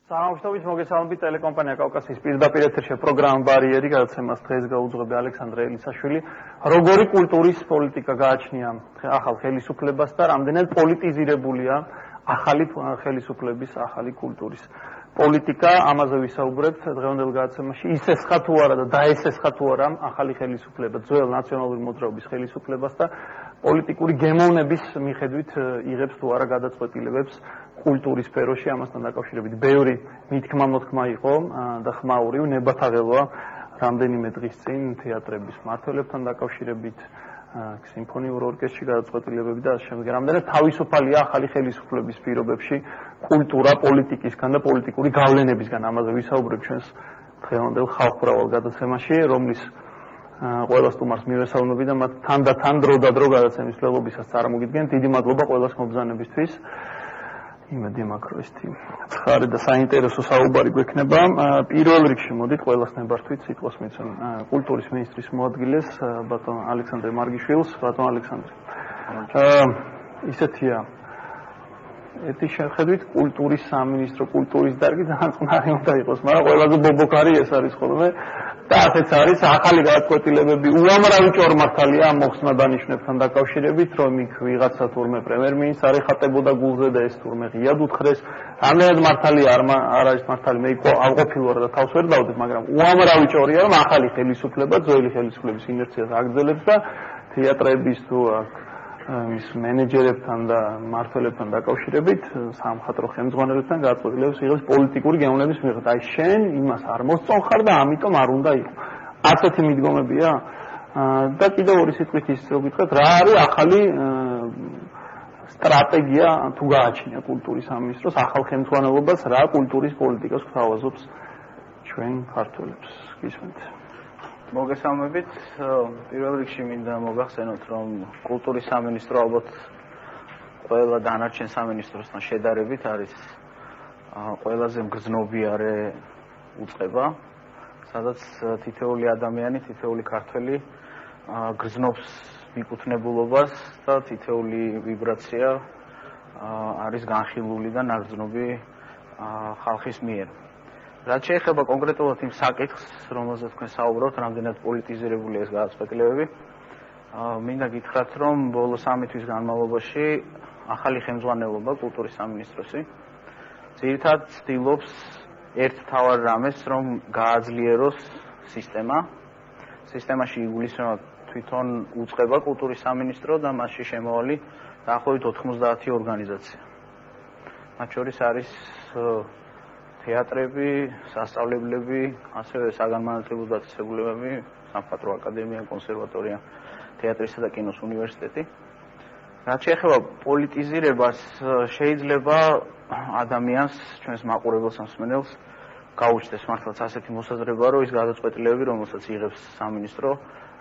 Სამშობლოს მოგესალმებით ტელეკომპანია კავკასიის პირდაპირ ეთერში პროგრამა ბარიერი გადაცემას დღეს გაუძღვები ალექსანდრე ელისაშვილი. Როგორი კულტურის პოლიტიკა გააჩნია ახალ ხელისუფლებას და რამდენად პოლიტიზირებულია ახალი ხელისუფლების ახალი კულტურის პოლიტიკა, ამაზე ვისაუბრებთ დღევანდელ გადაცემაში. ისესხა თუ არა და დაესესხა თუ არა ახალი ხელისუფლება ძველ ნაციონალური მოძრაობის ხელისუფლებას და პოლიტიკური გემოვნების მიხედვით იღებს თუ არა გადაწყვეტილებებს კულტურის სფეროში, ამასთან დაკავშირებით ბევრი მითქმა-მოთქმა იყო და ხმაური ნებათაღელვა რამდენიმე დღის წინ თეატრების მმართველებთან დაკავშირებით, სიმფონიურ ორკესტრში გადაწყვეტილებები და შემდეგ რამდენად თავისუფალია ახალი ხელისუფლების პირობებში კულტურა პოლიტიკისგან და პოლიტიკური გავლენებისგან. ამაზე ვისაუბრებ ჩვენს დღევანდელ ხალხმრავალ გადაცემაში, რომლის ყველა სტუმარს მივესალმები და მათ თანდათან დრო გადაცემის მცდელობისას წარმოგიდგენთ. დიდი მადლობა ყველას მობრძანებისთვის. იმედი მაქვს, რომ ეს ცხარე და საინტერესო საუბარი გვექნება. პირველ რიგში მოდით ყველას ნებართვით სიტყვას მიცემ კულტურის მინისტრის მოადგილეს ბატონ ალექსანდრე მარგიშვილს. ბატონ ალექსანდრე. ისეთია ეტის შეხედვით კულტურის სამინისტრო, კულტურის დარგი ძალიან წყნარი უნდა იყოს, მაგრამ ყველაზე ბობოქარი ეს არის ხოლმე. და ასეც არის ახალი გადაწყვეტილებები უამრავი ჭორმართალია ამ მოხსნა-დანიშვნებთან დაკავშირებით, რომ იქ ვიღაცა თურმე პრემიერ-მინისტრს არ ეხატებოდა გულზე და ეს თურმე ღიად უთხრეს. რამდენად მართალია არ არის მართალი, მე ავყოფილვარ და თავს ვერ დავდებ, მაგრამ უამრავი ჭორია, რომ ახალი ხელისუფლება, ძველი ხელისუფლების ინერციას აგრძელებს და თეატრების თუ მის მენეჯერებთან და მმართველებთან დაკავშირებით, სამხატვრო ხელმძღვანელებთან გადაწყვეტილებებს იღებს პოლიტიკური გემოვნების მიხედვით. აი შენ იმას არ მოსწონხარ და ამიტომ არ უნდა იყო. ასეთი მიდგომებია და კიდევ ორი სიტყვით ის რო გითხრათ, რა არის ახალი სტრატეგია თუ გააჩნია კულტურის სამინისტროს ახალ ხელმძღვანელობას, რა კულტურის პოლიტიკას გვთავაზობს ჩვენ ქართველებს. გისმენთ. მოგესალმებით. პირველ რიგში მინდა მოგახსენოთ, რომ კულტურის სამინისტრო ალბათ ყველა დანარჩენ სამინისტროსთან შედარებით არის ყველაზე მგრძნობიარე უწყება, სადაც თითოეული ადამიანი, თითოეული ქართველი გრძნობს მიკუთვნებულობას და თითოეული ვიბრაცია არის განხილული და ნაგრძნობი ხალხის მიერ. რაც შეეხება კონკრეტულად იმ საკითხს, რომელზეც თქვენ საუბრობთ, რამდენად პოლიტიზირებულია ეს გადაწყვეტილებები, მინდა გითხრათ, რომ ბოლო 3 თვის განმავლობაში ახალი ხელმძღვანელობა კულტურის სამინისტროსი ძირითადად ცდილობს ერთ მთავარ რამეს, რომ გააძლიეროს სისტემა. სისტემაში იგულისხმება თვითონ უწყება კულტურის სამინისტრო და მასში შემავალი დაახლოებით 90 ორგანიზაცია. მათ შორის არის თეატრები, სასწავლებლები, ასევე საგანმანათლებლო დაწესებულებები, სამხატვრო აკადემია, კონსერვატორია, თეატრისა და კინოს უნივერსიტეტი. რაც შეეხება პოლიტიზირებას, შეიძლება ადამიანს, ჩვენს მაყურებელს ან მსმენელს გაუჩნდეს მართლაც ასეთი მოსაზრება, რომ ის გადაწყვეტილებები, რომელსაც იღებს სამინისტრო,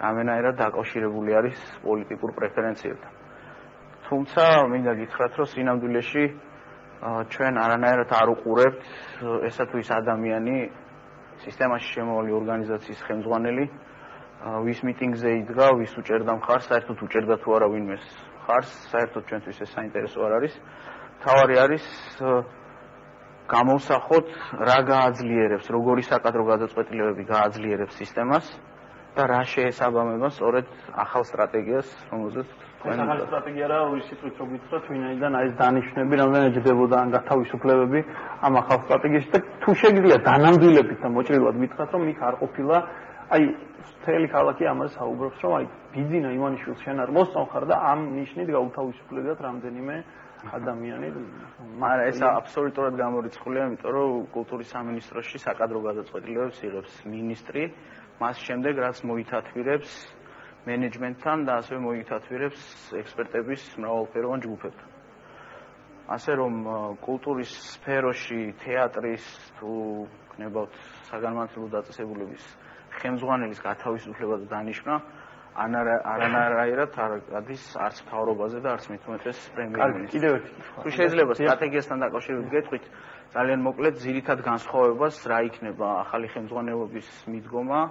რამენაირად დაკავშირებული არის პოლიტიკურ პრეფერენციებთან. თუმცა მინდა გითხრათ, რომ სინამდვილეში ჩვენ არანაირად არ უყურებთ ესა თუ ის ადამიანი, სისტემაში შემავალი ორგანიზაციის ხელმძღვანელი, ვის მიტინგზე იდგა, ვის უჭერდა მხარს, საერთოდ უჭერდა თუ არა ვინმეს მხარს, საერთოდ ჩვენთვის ეს საინტერესო არ არის. თავარი არის გამოვსახოთ რა გააძლიერებს, როგორი საკადრო გადაწყვეტილებები გააძლიერებს სისტემას და რა შეესაბამება სწორედ ახალ სტრატეგიას, რომელზეც ახალი სტრატეგია რა ორი სიტყვით რო გითხრათ, ვინაიდან აი ეს დანიშვნები, რამდენად ჯდებოდა ან გათავისუფლებები ამ ახალ სტრატეგიაში და თუ შეგიძლია დანამდვილებით და მოჭრილად გითხრათ, რომ იქ არ ყოფილა, აი მთელი ქალაქი ამაზე საუბრობს, რომ აი ბიძინა ივანიშვილს შენ არ მოსწონხარ და ამ ნიშნით გაუთავისუფლებიათ რამდენიმე ადამიანი. მაგრამ ეს აბსოლუტურად გამორიცხულია, იმიტომ რომ კულტურის სამინისტროში საკადრო გადაწყვეტილებებს იღებს მინისტრი, მას შემდეგ რაც მოითათვირებს მენეჯმენტთან და ასევე მოითათვირებს ექსპერტების მრავალფეროვან ჯგუფებთან. ასე რომ კულტურის სფეროში თეატრის თუ გნებავთ საგანმანათლებლო დაწესებულების ხელმძღვანელის გათავისუფლება და დანიშვნა არანაირად არ გადის არც მთავრობაზე და არც მით უმეტეს პრემიერ-მინისტრს. კიდევ ერთი თუ შეიძლება სტრატეგიასთან დაკავშირებით გეტყვით, ძალიან მოკლედ ძირითად განსხვავებას რა იქნება ახალი ხელმძღვანელობის მიდგომა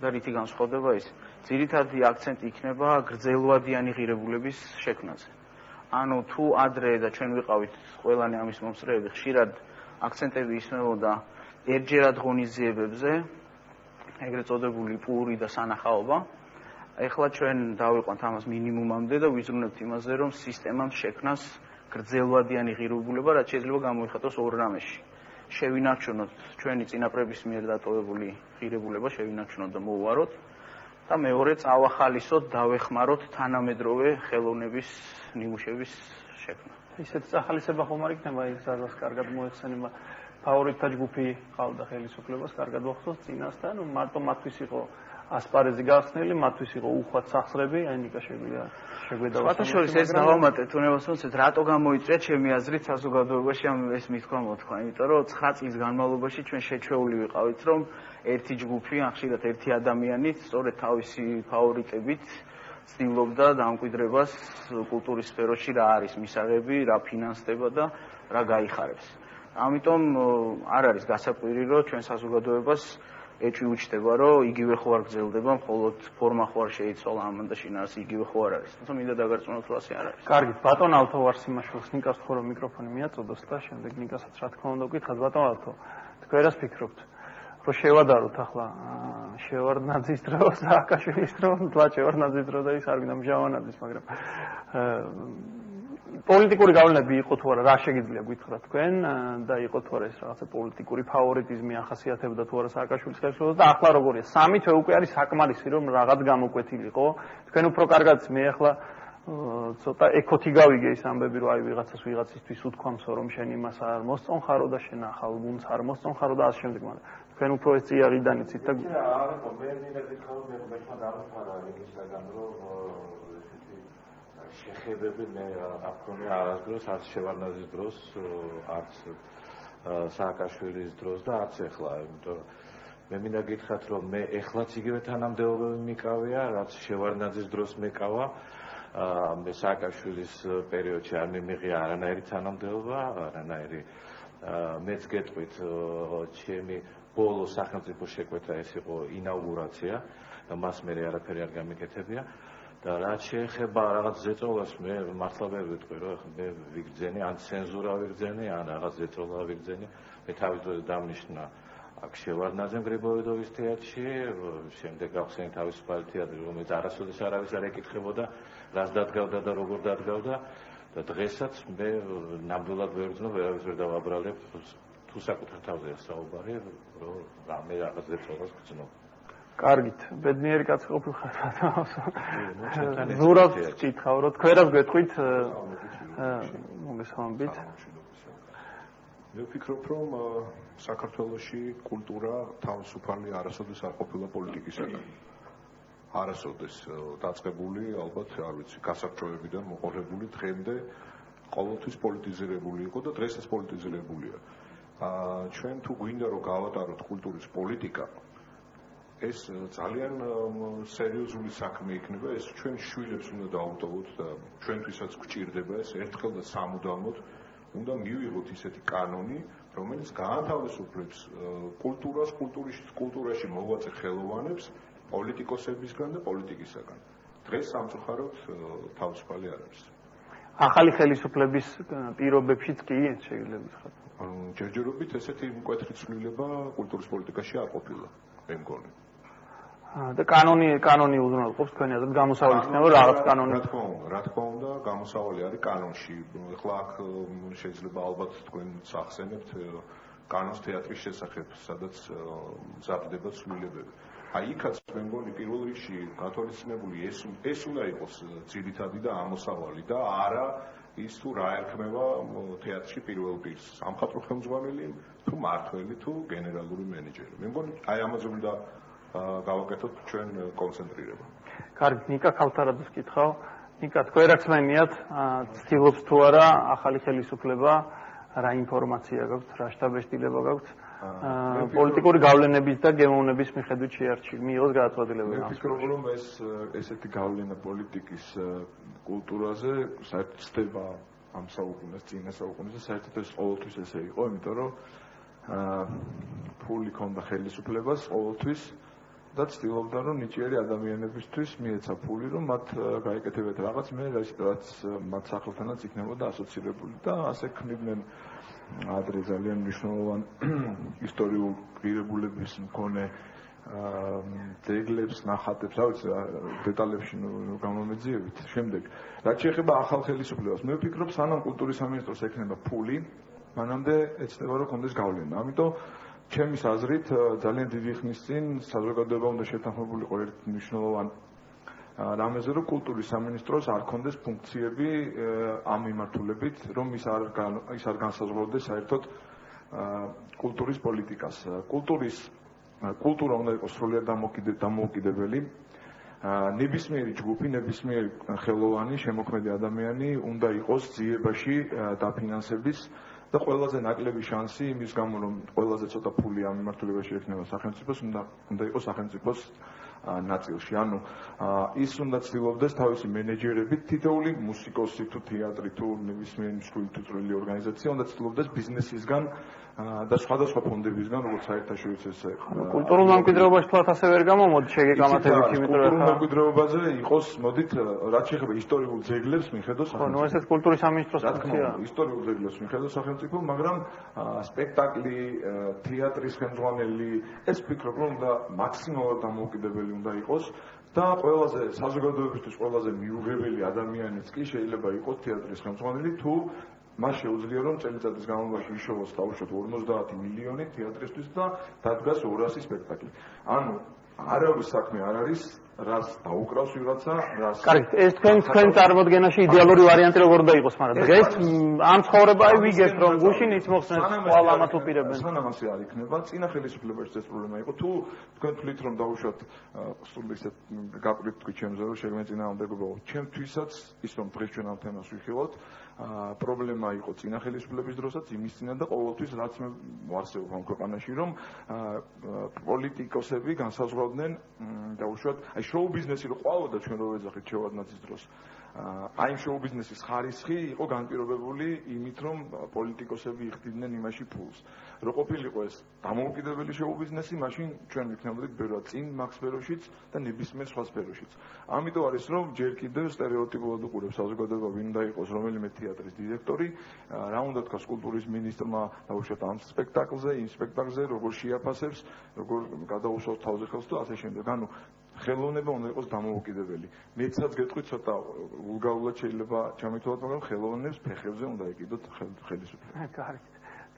და რითი განსხვავდება ის. ძირითადი აქცენტი იქნება გრძელვადიანი ღირებულების შექმნაზე. ანუ თუ ადრე და ჩვენ ვიყავით ყველანი ამის მომსწრეები, ხშირად აქცენტები ისმებოდა ერთჯერად ღონისძიებებზე, ეგრეთ წოდებული პური და სანახაობა. ეხლა ჩვენ დავიყვანთ ამას მინიმუმამდე და ვიზრუნებთ იმაზე, რომ სისტემამ შექმნას გრძელვადიანი ღირებულება, რაც შეიძლება გამოიხატოს ორ რამეში. შევინარჩუნოთ ჩვენი წინაპრების მიერ დატოვებული ღირებულება, შევინარჩუნოთ და მოვუაროთ და მეორე წავახალისოთ, დავეხმაროთ თანამედროვე ხელოვნების ნიმუშების შექმნა. ისეთი სახალისება ხომ არ იქნება ის ზაზას კარგად მოეხსენება ფავორიტთა ჯგუფი ყავდა ხელისუფლებას კარგად ვახსოვს წინასთან, მარტო მათთვის იყო ასპარეზი გახსნილი, მათთვის იყო უხვად სახსრები, აი ნიკა შეგვიძლია შეგვედავა. ფათაშორის ეს დავამატეთ, უნებას მოსწეთ, რატო გამოიწვია ჩემი აზრით საზოგადოებაში ამ ეს მithქვა მოთქვა, იმიტომ რომ 9 წლის განმავლობაში ჩვენ შეჩვეული ვიყავით, რომ ერთი ჯგუფი, ხშირად ერთი ადამიანი, სწორედ თავისი ფავორიტებით ცდილობდა დამკვიდრებას კულტურის სფეროში რა არის მისაღები, რა ფინანსდება და რა გაიხარებს. ამიტომ არ არის გასაკვირი, რომ ჩვენ საზოგადოებას ეჭვი უჩნდება, რომ იგივე ხო არ გრძელდება, მხოლოდ ფორმა ხო არ შეიცვალა ამან და შინაარსი იგივე ხო არ არის. თუმცა მინდა დაგარწმუნოთ, რომ ასე არ არის. კარგით, ბატონ ალთო ვარსიმაშვილს ნიკას თქო რომ მიკროფონი მიაწოდოს და შემდეგ ნიკასაც რა თქმა უნდა გითხრათ, ბატონ ალთო, თქვენ რას ფიქრობთ? რომ შევადაროთ ახლა შევარდნაძის დრო, სააკაშვილის დრო, თლა შევარდნაძის დრო და ის არ გინდა მჟავანაძის, მაგრამ პოლიტიკური გავლენები იყო თუ არა, რა შეგიძლია გითხრათ თქვენ და იყო თუ არა ეს რაღაცა პოლიტიკური ფავორიტიზმი ახასიათებდა თუ არა სააკაშვილის ხელისუფლებას და ახლა როგორია? 3 თვე უკვე არის საკმარისი რომ რაღაც გამოკვეთილიყო. თქვენ უფრო კარგად მე ახლა ცოტა ეკოთი გავიგე ის ამბები რომ აი ვიღაცისთვის უთქვამსო რომ შენ იმას არ მოსწონხარო და შენ ახალ გუნდს არ მოსწონხარო და ასე შემდეგ, მაგრამ თქვენ უფრო ეს წიაღიდან იცით და არა, მე მინდა გითხრათ მე დამთავრდა იმისგან რომ შეხებები მე არ მქონია არასდროს არც შევარდნაძის დროს, არც სააკაშვილის დროს და არც ეხლა, იმიტომ რომ მე მინდა გითხრათ რომ მე ეხლაც იგივე თანამდებობები მიკავია, რაც შევარდნაძის დროს მეკავა. მე სააკაშვილის პერიოდში არ მიმიღია არანაირი თანამდებობა, არანაირი მეც გეტყვით ჩემი ბოლო სახელმწიფო შეკვეთა ეს იყო ინაუგურაცია, მას მე არაფერი არ გამიკეთებია. და რაც შეეხება რაღაც ზეწოლას მე მართლა ვერ ვიტყვი რომ მე ვიგრძენი ან ცენზურა ვიგრძენი ან რაღაც ზეწოლა ვიგრძენი. მე თავის დროზე დამნიშნა აქ შევარდნაძემ გრიბოვედოვის თეატრში, შემდეგ გავხსენი თავისუფალი თეატრი, რომელიც არასოდეს არავის არ ეკითხებოდა რას დადგავდა და როგორ დადგავდა და დღესაც მე ნამდვილად ვერ ვძნობ, ვერავის ვერ დავაბრალებ თუ საკუთარ თავზეა საუბარი, რომ მე რაღაც ზეწოლას გძნობ. კარგით, ბედნიერი კაცი ყოფილხარ ბატონო. ზურაბს ჭითხავ, რომ თქვენ რას გეტყვით? მოგესალმებით. მე ვფიქრობ, რომ საქართველოში კულტურა თავისუფალი არასოდეს არ ყოფილა პოლიტიკისაგან. არასოდეს დაწყებული, ალბათ, არ ვიცი, გასაბჭოებიდან მოყოლებული დღემდე ყოველთვის პოლიტიზირებული იყო და დღესაც პოლიტიზირებულია. ჩვენ თუ გვინდა რომ გავატაროთ კულტურის პოლიტიკა, ეს ძალიან სერიოზული საქმე იქნება, ეს ჩვენ შვილებს უნდა დავუტოვოთ და ჩვენთვისაც გვჭირდება ეს ერთხელ და სამუდამოდ უნდა მივიღოთ ისეთი კანონი, რომელიც გაანთავისუფლებს კულტურას, კულტურაში მოღვაწე ხელოვანებს პოლიტიკოსებისგან და პოლიტიკისაგან. დღეს სამწუხაროდ თავისუფალი არ არის. ახალი ხელისუფლების პირობებშიც კი შეიძლება გითხრათ. ჯერჯერობით ესეთი მკვეთრი ცვლილება კულტურის პოლიტიკაში არ ყოფილა, მე მგონი. და კანონი უზრუნველყოფს თქვენი აზრით გამოსავლის იქნება რაღაც კანონი. რა თქმა უნდა, გამოსავალი არის კანონში. ეხლა აქ შეიძლება ალბათ თქვენ ახსენებთ კანონს თეატრის შესახებ, სადაც მზადდება ცვლილებები. აი იქაც მე მგონი პირველ რიგში გათვალისწინებული ეს უნდა იყოს ძირითადი და ამოსავალი და არა ის თუ რა ერქმევა თეატრში პირველ პირს, სამხატვრო ხელმძღვანელი, თუ მართველი, თუ გენერალური მენეჯერი. მე მგონი აი ამაზე უნდა გავაკეთოთ ჩვენ კონცენტრირება. კარგი, ნიკა ქავთარაძეს ვკითხავ. ნიკა, თქვენ რა ხსენიათ, ცდილობს თუ არა ახალი ხელისუფლება რა ინფორმაცია გაქვთ, რა შტაბ-ეშტილება გაქვთ პოლიტიკური გავლენების და გემოვნების მიხედვით მიიღოს გადაწყვეტილებები. მე ვფიქრობ, რომ ესეთი გავლენა პოლიტიკის კულტურაზე საერთოდ ხდება ამ საუკუნეს, წინა საუკუნეზე, საერთოდ ეს ყოველთვის ესე იყო, იმიტომ რომ ფული ქონდა ხელისუფლებას ყოველთვის და ცდილობდა რომ ნიჭიერი ადამიანებისთვის მიეცა ფული რომ მათ გაეკეთებათ რაღაც მე რაც მათ სახელთანაც იქნებოდა ასოცირებული და ასე ქმნიდნენ ადრე ძალიან მნიშვნელოვან ისტორიულ ღირებულების მქონე ძეგლებს, ნახატებს, რა ვიცი, დეტალებში გამომეძიებით. შემდეგ, რაც შეეხება ახალ ხელისუფლებას, მე ვფიქრობ, სანამ კულტურის სამინისტროს ექნება ფული, მანამდე ეცნება რომ კონდეს გავლენა. ამიტომ ჩემის აზრით ძალიან დიდი ხნის წინ საზოგადოება უნდა შეთანხმებულიყო ერთ მნიშვნელოვან რამეზე, რომ კულტურის სამინისტროს არ კონდეს ფუნქციები ამ მიმართულებით, რომ ის არ განსაზღვრავდეს საერთოდ კულტურის პოლიტიკას. კულტურა უნდა იყოს სრულიად დამოუკიდებელი. ნებისმიერი ჯგუფი, ნებისმიერი ხელოვანი, შემოქმედი ადამიანი უნდა იყოს ძიებაში დაფინანსების და ყველაზე ნაკლები შანსი იმის გამო, რომ ყველაზე ცოტა ფული ამ მიმართულებაში ექნება სახელმწიფოს, უნდა იყოს სახელმწიფოს ნაწილში. ანუ ის უნდა ცდილობდეს თავისი მენეჯერებით, თითოეული მუსიკოსი თუ თეატრი თუ ნებისმიერი მსხვილი თუ წვრილი ორგანიზაცია უნდა ცდილობდეს ბიზნესისგან და სხვადასხვა ფონდებისგან, როგორც საერთაშორისო ესე. კულტურულ მემკვიდრეობაში თქვათ ასე ვერ გამომოდი შეგეკამათებით, იმიტომ რომ კულტურულ მემკვიდრეობაზე იყოს, მოდით, რაც შეეხება ისტორიულ ძეგლებს მიხედოს სახელმწიფო. ხო, ესეც კულტურის სამინისტროს ფუნქცია. ისტორიულ ძეგლებს მიხედოს სახელმწიფო, მაგრამ სპექტაკლი, თეატრის ხელმძღვანელი, ეს ვფიქრობ, რომ უნდა მაქსიმალურად დამოუკიდებელი უნდა იყოს. და ყველაზე საზოგადოებისთვის ყველაზე მიუღებელი ადამიანიც კი შეიძლება იყოს თეატრის ხელმძღვანელი თუ მას შეუძლია რომ წელიწადის განმავლობაში იშოვოს თავშოთ 50 მილიონი თეატრისთვის და დადგას 200 სპექტაკლი. ანუ არავის საქმე არ არის რას დაუკრავს ვიღაცა, რას. კარგი, ეს თქვენ წარმოდგენაში იდეალური ვარიანტი როგორ უნდა იყოს, მაგრამ დღეს ამ ცხოვრებაში ვიგებთ რომ გუშინ ის მოხსნეს ყველა ამათ უპირებენ. სანამ ასე არ იქნება, წინა ხელისუფლებაში ეს პრობლემა იყო. თუ თქვენ თვლით რომ დაუშვათ სულ ისეთ გაკვირვით თქვი ჩემზე რომ შეგვეცი წინააღმდეგობა, ჩემთვისაც ის რომ დღეს ჩვენ ამ თემას ვიხილავთ, პრობლემა იყო წინა ხელისუფლების დროსაც, იმის წინა და ყოველთვის რაც მე ვარსებობ ამ ქვეყანაში, რომ პოლიტიკოსები განსაზღვრავდნენ დაუშვათ აი შოუ ბიზნესი რო ყავდა ჩვენ რო ვეძახით შევადნაძის დროს. აი იმ შოუ ბიზნესის ხარისხი იყო განპირობებული იმით, რომ პოლიტიკოსები იხდიდნენ იმაში ფულს. რო ყოფილიყო ეს დამოუკიდებელი შოუ ბიზნესი, მაშინ ჩვენ ვიქნებოდით ბევრად წინ მაგ სფეროშიც და ნებისმიერ სხვა სფეროშიც. ამიტომ არის რომ ჯერ კიდევ სტერეოტიპულად უყურებს საზოგადოება ვინ უნდა იყოს რომელიმე თეატრის დირექტორი, რა უნდა თქვას კულტურის მინისტრმა დაუშვათ ამ სპექტაკლზე, იმ სპექტაკლზე, როგორ შეაფასებს, როგორ გადაუსვავს თავზე ხელს და ასე შემდეგ. ანუ ხელოვნება უნდა იყოს დამოუკიდებელი. მეცაც გეტყვი ცოტა ვულგარულად შეიძლება ჩამითვალოთ, მაგრამ ხელოვნებს ფეხებზე უნდა ეკიდოთ ხელისუფლება. კარგი.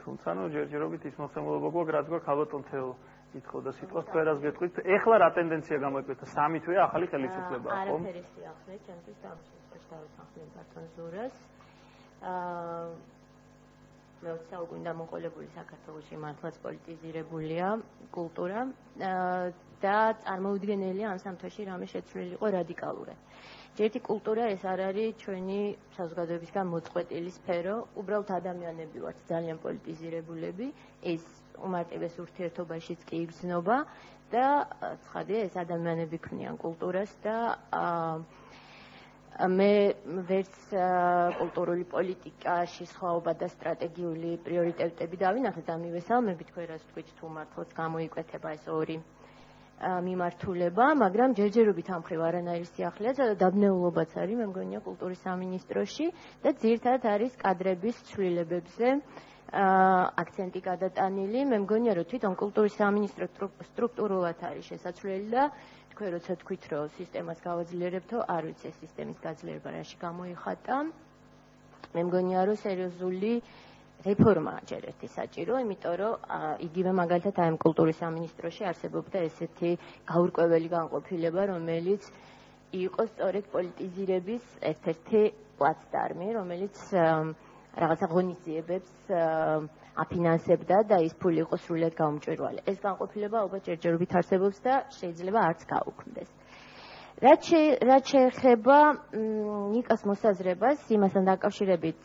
თუმცა ნუ ჯერჯერობით ის მოხსენებულობა გვაქვს, რაც გვაქვს ალბათ თეო ითხოვ და სიტყვას თქვენას გეტყვით. ეხლა რა ტენდენცია გამოიკვეთა? 3 თვეა ახალი ხელისუფლება, ხო? არაფერი სიახლე, ჩემთვის დამშვენს დავეთანხმებ ბატონ ზურას. მე-20 საუკუნიდან მოყოლებული საქართველოში მართლაც პოლიტიზირებულია კულტურა და წარმოუდგენელია ამ სამთოში რამე შეცვლილიყო რადიკალურად. ჯერთი კულტურა ეს არ არის ჩვენი საზოგადოებისგან მოწყვეტილი სფერო, უბრალოდ ადამიანები ვართ ძალიან პოლიტიზირებულები, ეს უმარტივეს ურთიერთობაშიც კი იგრძნობა და ცხადია ეს ადამიანები ქმნიან კულტურას და მე ვერც კულტურული პოლიტიკაში სხვაობა და სტრატეგიული პრიორიტეტები დავინახეთ და მივესალმებით თქვენ რაც თქვით თუ მართლაც გამოიკვეთება ეს ორი მიმართულება, მაგრამ ჯერჯერობით ამ ხრივ არანაირი სიახლეა და დაბნეულობაც არის, მე მგონია კულტურის სამინისტროში და ძირითადად არის კადრების ცვლილებებზე აქცენტი გადატანილი. მე მგონია რომ თვითონ კულტურის სამინისტრო სტრუქტურულად არის შესაძლებელი და თქვენ როცა თქვით რომ სისტემას გავაძლიერებთო, არ ვიცი ეს სისტემის გაძლიერება რაში გამოიხატა. მე მგონია რომ სერიოზული რეფორმა ჯერ ერთი საჭირო, იმიტომ რომ იგივე მაგალითად აი ამ კულტურის სამინისტროში არსებობდა ესეთი გაურკვეველი განყოფილება, რომელიც იყო სწორედ პოლიტიზირების ერთ-ერთი პლაცდარმი, რომელიც რაღაცა ღონისძიებებს აფინანსებდა და ის ფული იყო სრულიად გაუმჭვირვალე. ეს განყოფილება ალბათ ჯერჯერობით არსებობს და შეიძლება არც გაუქმდეს. რაც შეეხება ნიკას მოსაზრებას, იმასთან დაკავშირებით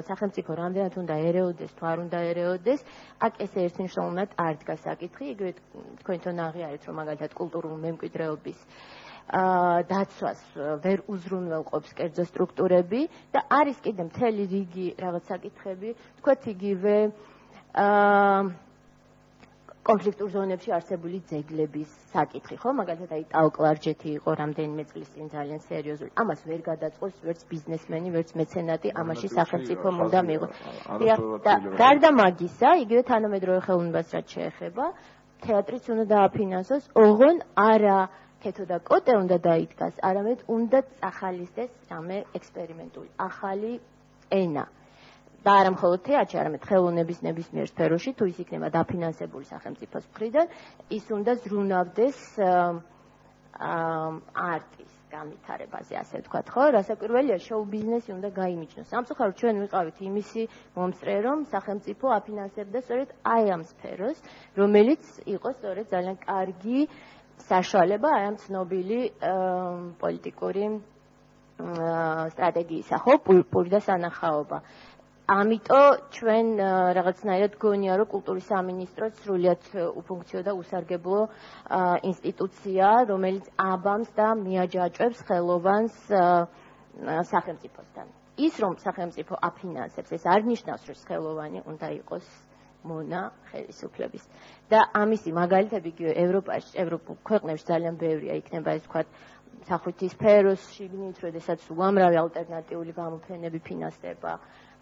სახელმწიფო რამდენად უნდა ერეოდეს თუ არ უნდა ერეოდეს, აქ ესე ერთნიშნულად არ დგას საკითხი, იგივე თქვენთან აღიარეთ, რომ მაგალითად კულტურული მემკვიდრეობის დაცვას ვერ უზრუნველყოფს კერძო სტრუქტურები და არის კიდე მთელი რიგი რაღაც საკითხები, თქვათ იგივე კონფლიქტურ ზონებში არსებული ძეგლების საკითხი, ხო? მაგალითად, აი ტაო-კლარჯეთი იყო რამდენიმე წლის წინ ძალიან სერიოზული. ამას ვერ გადაწყობს ვერც ბიზნესმენი, ვერც მეცენატი, ამაში სახელმწიფომ უნდა მიიღოს. გარდა მაგისა, იგივე თანამედროვე ხელოვნებას რაც შეეხება, თეატრიც უნდა დააფინანსოს, ოღონ არა ქეთო და კოტე უნდა დაიდგას, არამედ უნდა წახალისდეს რამე ექსპერიმენტული, ახალი ენა. და არა მხოლოდ თეატრში, არამედ ხელოვნების ნებისმიერ სფეროში, თუ ის იქნება დაფინანსებული სახელმწიფოს მხრიდან, ის უნდა ზრუნავდეს არტის განვითარებაზე, ასე ვთქვათ, ხო? რასაკვირველია, შოუ ბიზნესი უნდა გაიმიჯნოს. სამწუხაროდ ჩვენ ვიყავით იმისი მომსწრე, რომ სახელმწიფო აფინანსებდა სწორედ აი ამ სფეროს, რომელიც იყო სწორედ ძალიან კარგი საშუალება აი ამ ცნობილი პოლიტიკური სტრატეგიისა, ხო? პური და სანახაობა. ამიტომ ჩვენ რაღაცნაირად გონია, რომ კულტურის სამინისტრო სრულიად უფუნქციო და უსარგებლო ინსტიტუცია, რომელიც აბამს და მიაჯაჭვებს ხელოვანს სახელმწიფოსთან. ის რომ სახელმწიფო აფინანსებს, ეს არ ნიშნავს, რომ ხელოვანი უნდა იყოს მონა ხელისუფლების. და ამისი მაგალითები იგივე ევროპულ ქვეყნებში ძალიან ბევრია, იქნება ეს ვთქვათ სახვითი სფეროს შიგნით, როდესაც უამრავი ალტერნატიული გამოფენები ფინანსდება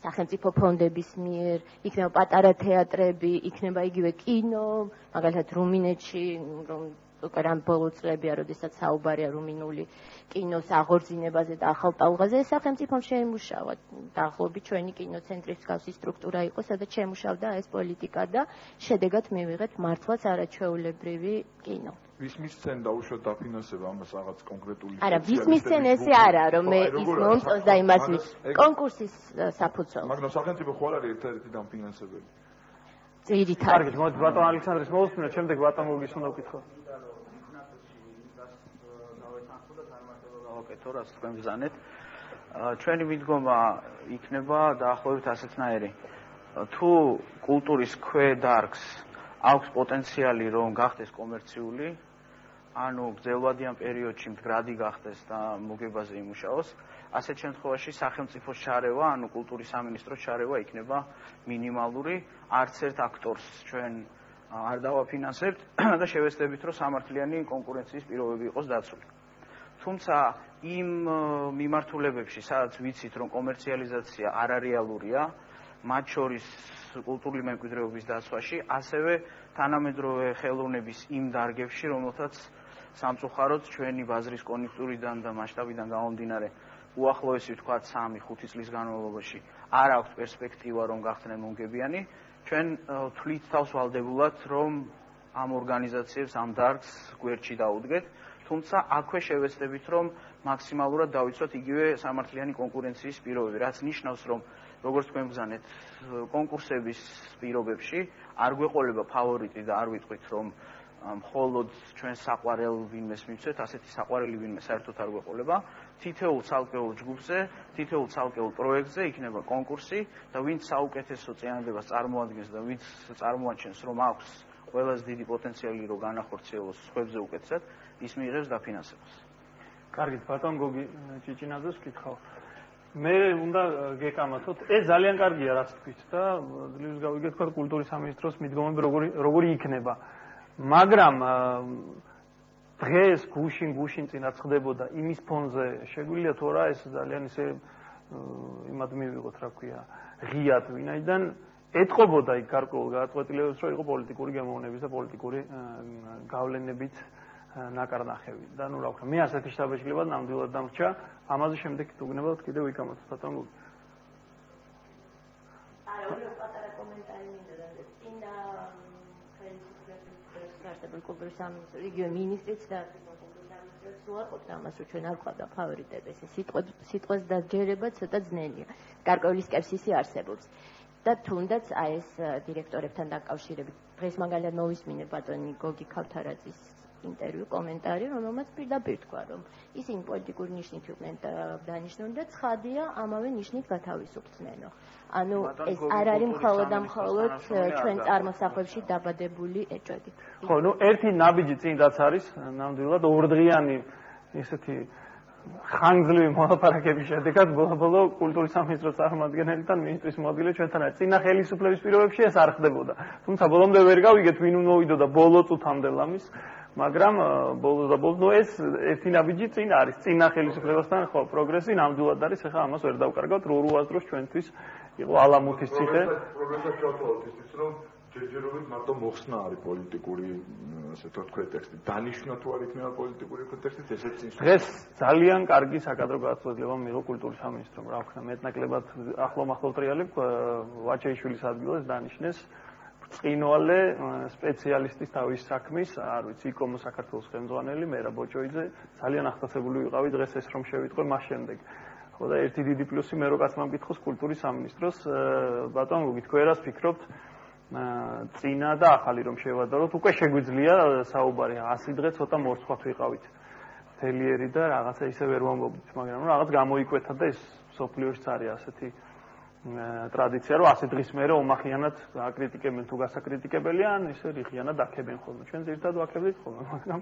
სახელმწიფო ფონდების მიერ, იქნება პატარა თეატრები, იქნება იგივე კინო, მაგალითად რუმინეთში, რომ უკრან ბოლო წლებია, როდესაც საუბარია რუმინული კინოს აღორძინებაზე და ახალ ტალღაზე, სახელმწიფომ შეიმუშავა. დაახლოებით ჩვენი კინოცენტრის მსგავსი სტრუქტურა იყო, სადაც შეიმუშავდა ეს პოლიტიკა და შედეგად მივიღეთ მართლაც არაჩვეულებრივი კინო. ვის მისცენ დაუშვათ დაფინანსება ამას რაღაც კონკრეტული არა, ვის მისცენ ესე არა, რომ მე ის მომწონს და იმას კონკურსის საფუძველი. მაგრამ სახელმწიფო ხო არ არის ერთ-ერთი დაფინანსებელი? ძირითადად. კარგი, მოდი ბატონ ალექსანდრის მოვუსმინოთ, შემდეგ ბატონ გოგის უნდა ვკითხო. დავაკეთო, რაც თქვენ ბრძანეთ. ჩვენი მიდგომა იქნება დაახლოებით ასეთნაირი. თუ კულტურის ქვედარგს აქვს პოტენციალი, რომ გახდეს კომერციული, ანუ გრძელვადიან პერიოდში მდგრადი გახდეს და მოგებაზე იმუშაოს, ასეთ შემთხვევაში სახელმწიფოს შარევა, ანუ კულტურის სამინისტროს შარევა იქნება მინიმალური, არც ერთ აქტორს ჩვენ არ დავაფინანსებთ და შევეცდებით, რომ სამართლიანი კონკურენციის პირობები იყოს დაცული. თუმცა იმ მიმართულებებში, სადაც ვიცით, რომ კომერციალიზაცია არარეალურია, მათ შორის კულტურული მემკვიდრეობის დაცვაში, ასევე თანამედროვე ხელოვნების იმ დარგებში, რომელთაც სამწუხაროდ ჩვენი ბაზრის კონიუნქტურიდან და მასშტაბიდან გამომდინარე უახლოესი ვთქვათ 3-5 წლის განმავლობაში არ აქვს პერსპექტივა, რომ გახდნენ მომგებიანი, ჩვენ თვლით თავს ვალდებულად, რომ ამ ორგანიზაციებს ამ დარგს გვერდში დაუდგეთ, თუმცა აქვე შევეცდებით, რომ მაქსიმალურად დავიცვათ იგივე სამართლიანი კონკურენციის პირობები, რაც ნიშნავს, რომ როგორც თქვენ ბრძანეთ, კონკურსების პირობებში არ გვეყოლება ფავორიტი და არ ვიტყვით, რომ მხოლოდ ჩვენ საყვარელ ვინმეს მივცეთ, ასეთი საყვარელი ვინმე საერთოდ არ გვეყოლება. თითოეულ ცალკეულ ჯგუფზე, თითოეულ ცალკეულ პროექტზე იქნება კონკურსი და ვინც საუკეთესო წინადადებას წარმოადგენს და ვინც წარმოაჩენს, რომ აქვს ყველაზე დიდი პოტენციალი, რომ განახორციელოს სხვებზე უკეთესად, ის მიიღებს დაფინანსებას. კარგით, ბატონ გოგი ჭიჭინაძეს ვკითხავ. მე უნდა გეკამათოთ, ეს ძალიან კარგია რაც თქვით და ძლივს გავიგეთ თქვა კულტურის სამინისტროს მიდგომები როგორი იქნება. მაგრამ დღეს გუშინ წინაც ხდებოდა იმის ფონზე შეგვიძლია თუ არა ეს ძალიან ისე იმად მივიღოთ, რა ქვია, ღიად ვინაიდან ეტყობოდა იქ გარკვეულ გადაწყვეტილებებს, რომ იყო პოლიტიკური გემოვნების და პოლიტიკური გავლენებით ნაკარნახევი. და ნუ რა ვქნა, მე ასეთი შთაბეჭდილება ნამდვილად დამრჩა, ამაზე შემდეგ თუ გნებავთ კიდევ ვიკამათოთ ბატონ გოგი. არა, ორი პატარა კომენტარი მინდა და წინა კულტურის სამინისტრო, იგივე მინისტრიც და კულტურის სამინისტროც უარყოფდა ამას, რომ ჩვენ არ გვყავდა ფავორიტები, ესე სიტყვას დაჯერება ცოტა ძნელია. გარკვეული სკეპსისი არსებობს. და თუნდაც აი ეს დირექტორებთან დაკავშირებით დღეს მაგალითად მოვისმინე ბატონი გოგი ქავთარაძის ინტერვიუ კომენტარი, რომელმაც პირდაპირ თქვა, რომ ისინი პოლიტიკური ნიშნით იყვნენ დანიშნული და ცხადია ამავე ნიშნით გათავისუფლდნენო. ანუ ეს არ არის მხოლოდ ჩვენ წარმოსახვებში დაბადებული ეჭვები. ხო, ნუ ერთი ნაბიჯი წინ რაც არის, ნამდვილად ორდღიანი ისეთი ხანგრძლივი მოლაპარაკების შედეგად ბოლო კულტურის სამინისტროს წარმომადგენელთან მინისტრის მოადგილე ჩვენთან არის. წინა ხელისუფლების პირობებში ეს არ ხდებოდა. თუმცა ბოლომდე ვერ გავიგეთ ვინ მოვიდოდა ბოლო წუთამდე ლამის, მაგრამ ბოლოს და ბოლოს ეს ერთი ნაბიჯი წინ არის. წინა ხელისუფლებასთან ხო პროგრესი ნამდვილად არის, ეხლა ამას ვერ დავკარგავთ, რო უაზროს ჩვენთვის იყო ალამუთის ციხე. პროგრესად ჩავთვალოთ ისიც, რომ ჯერჯერობით მარტო მოხსნა არის პოლიტიკური, ასე თქვა ტექსტი. დანიშნა თუ არ იქნება პოლიტიკური კონტექსტით, ესეც ის. დღეს ძალიან კარგი საკადრო გაწყვეტილება მიიღო კულტურის სამინისტრომ, რა ვქნა, მეტნაკლებად ახლო-მახლო ტრიალებ ვაჩეიშვილის ადგილას დანიშნეს ბრწყინვალე სპეციალისტის თავის საქმის, არ ვიცი, იკომო საქართველოს ხელმძღვანელი მერა ბოჭოიძე, ძალიან აღტაცებული ვიყავი დღეს ეს რომ შევიტყვე მას შემდეგ. ხო და ერთი დიდი პლუსი მე რო კაცმა მკითხოს კულტურის სამინისტროს, ბატონო, გითქვი რას ფიქრობთ? წინა და ახალი რომ შევადაროთ, უკვე შეგვიძლია საუბარი 100 დღე ცოტა მორცხვათ ვიყავით. თელიერი და რაღაცა ისე ვერ ვამბობთ, მაგრამ რაღაც გამოიკვეთა და ეს სოფლიოშიც არის ასეთი ტრადიცია, რომ 100 დღის მერე ომახიანად აკრიტიკებენ თუ გასაკრიტიკებელია, ან ისე რიხიანად აქებენ ხოლმე. ჩვენ ზირთად ვაქებდით ხოლმე, მაგრამ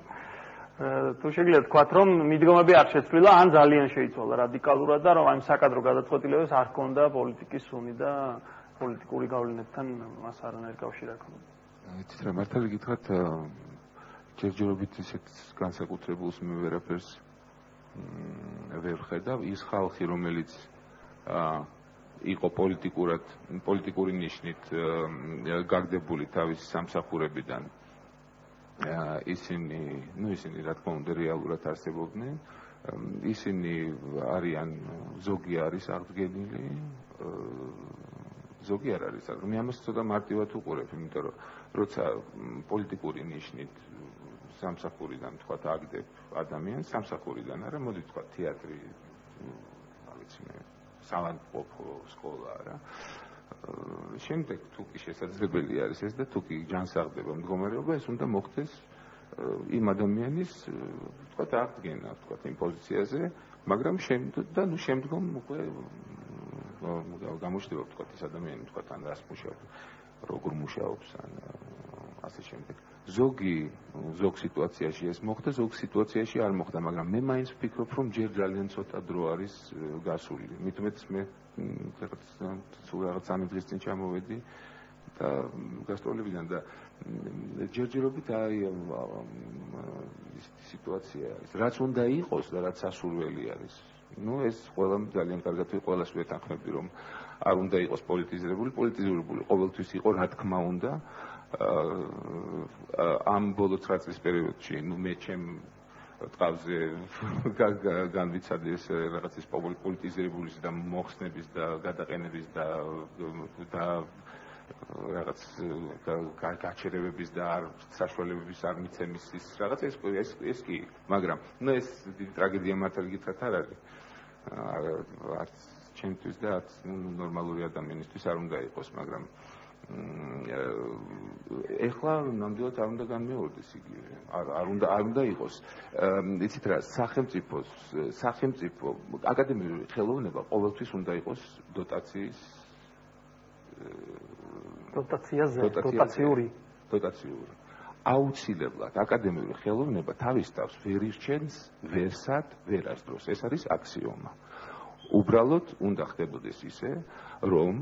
თუ შეგიძლიათ თქვათ, რომ მიდგომები არ შეცვლილა, ან ძალიან შეიცვალა რადიკალურად და რომ ამ საკადრო გადაწყვეტილებებს არ ჰქონდა პოლიტიკის სუნი და პოლიტიკური გავლენებთან მას არანაირი კავშირი არ ჰქონდა. იცით რა, მართალი გითხრათ, ჯერჯერობით ისეთ განსაკუთრებულს მე ვერაფერს ვერ ხედავ. ის ხალხი, რომელიც იყო პოლიტიკური ნიშნით გაგდებული თავის სამსახურებიდან, ისინი რა თქმა უნდა რეალურად არსებობდნენ. ისინი არიან, ზოგი არის აღდგენილი, ზოგი არ არის. მე ამას ცოტა მარტივად უყურებ, იმიტომ რომ როცა პოლიტიკური ნიშნით სამსახურიდან თქვათ აგდებ ადამიანს, სამსახურიდან არა, მოდი თქვათ თეატრი, რა ვიცი მე, სამანპოპო სკოლა რა. შემდეგ თუ კი შესაძლებელი არის ეს და თუ კი ჯანსაღდება მდგომარეობა, ეს უნდა მოხდეს იმ ადამიანის თქვათ აღდგენა, თქვათ იმ პოზიციაზე, მაგრამ შემდგომ უკვე გამოჩნდება თქვათ ეს ადამიანი თქვათ ან რას მუშაობს, როგორ მუშაობს ან ასე შემდეგ. ზოგ სიტუაციაში ეს მოხდა, ზოგ სიტუაციაში არ მოხდა, მაგრამ მე მაინც ვფიქრობ, რომ ჯერ ძალიან ცოტა დრო არის გასული. მით უმეტეს მე რაღაც 3 დღის წინ ჩამოვედი და გასტროლებიდან და ჯერჯერობით აი სიტუაცია არის. რაც უნდა იყოს და რაც სასურველი არის. ეს ყველამ ძალიან კარგად ყველას ვეთანხმები, რომ არ უნდა იყოს პოლიტიზირებული, ყოველთვის იყო, რა თქმა უნდა, ამ ბოლო 9 წლის პერიოდში, მე ჩემ ტყავზე განვიცადეს რაღაცის პოლიტიზირებულის და მოხსნების და გადაყენების და რაღაც გაჩერებების და საშუალებების არ მიცემის ის რაღაც ეს კი, მაგრამ ეს დიდი ტრაგედია მართალი გითხრათ არ არის. არც ჩემთვის და არც ნორმალური ადამიანისთვის არ უნდა იყოს, მაგრამ ეხლა ნამდვილად არ უნდა განმეორდეს იგივე. არ უნდა იყოს. იცით რა, სახელმწიფო აკადემიური ხელოვნება ყოველთვის უნდა იყოს დოტაციური. აუცილებლად აკადემიური ხელოვნება თავის თავს ვერ ირჩენს ვერსად ვერასდროს. ეს არის აქსიომა. უბრალოდ უნდა ხდებოდეს ისე, რომ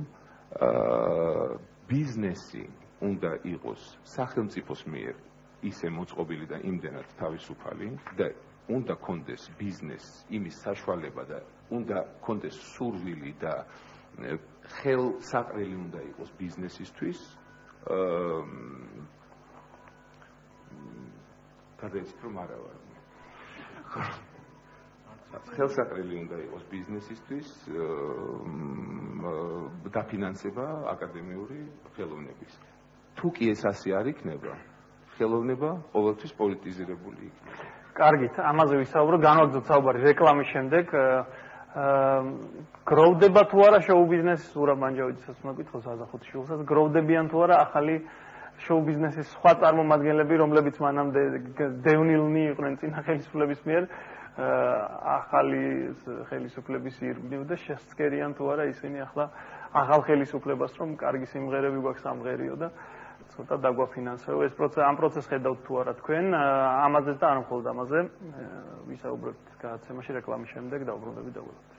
ბიზნესი უნდა იყოს სახელმწიფოს მიერ ისე მოწყობილი და იმდენად თავისუფალი და უნდა კონდეს ბიზნესს იმის საშუალება და უნდა კონდეს სურვილი და ხელსაყრელი უნდა იყოს ბიზნესისთვის გადაიცით რომ არა ვარ ხელსაყრელი უნდა იყოს ბიზნესისთვის დაფინანსება აკადემიური ხელოვნების. თუ კი ეს ასე არ იქნება, ხელოვნება ყოველთვის პოლიტიზირებული იქნება. კარგით, ამაზე ვისაუბროთ, განვაგრძოთ საუბარი რეკლამის შემდეგ. გროვდება თუ არა შოუ ბიზნესის ურაბანჯავიძესაც მოგკითხოს აზახუთიშვილსაც, გროვდებიან თუ არა ახალი შოუ ბიზნესის სხვა წარმომადგენლები, რომლებიც მანამდე დევნილნი იყვნენ წინა ხელისუფლების მიერ, ახალი ხელისუფლების ირგვლივ და შესწკერიან თუ არა ისინი ახლა ახალ ხელისუფლებას, რომ კარგი სიმღერები გვაქვს სამღერიო და ცოტა დაგვაფინანსებო ეს ამ პროცესს ხედავთ თუ არა თქვენ ამაზეც და არ მხოლოდ ამაზე ვისაუბრებთ გადაცემაში რეკლამის შემდეგ და უბრალოდ დაგვიწყებთ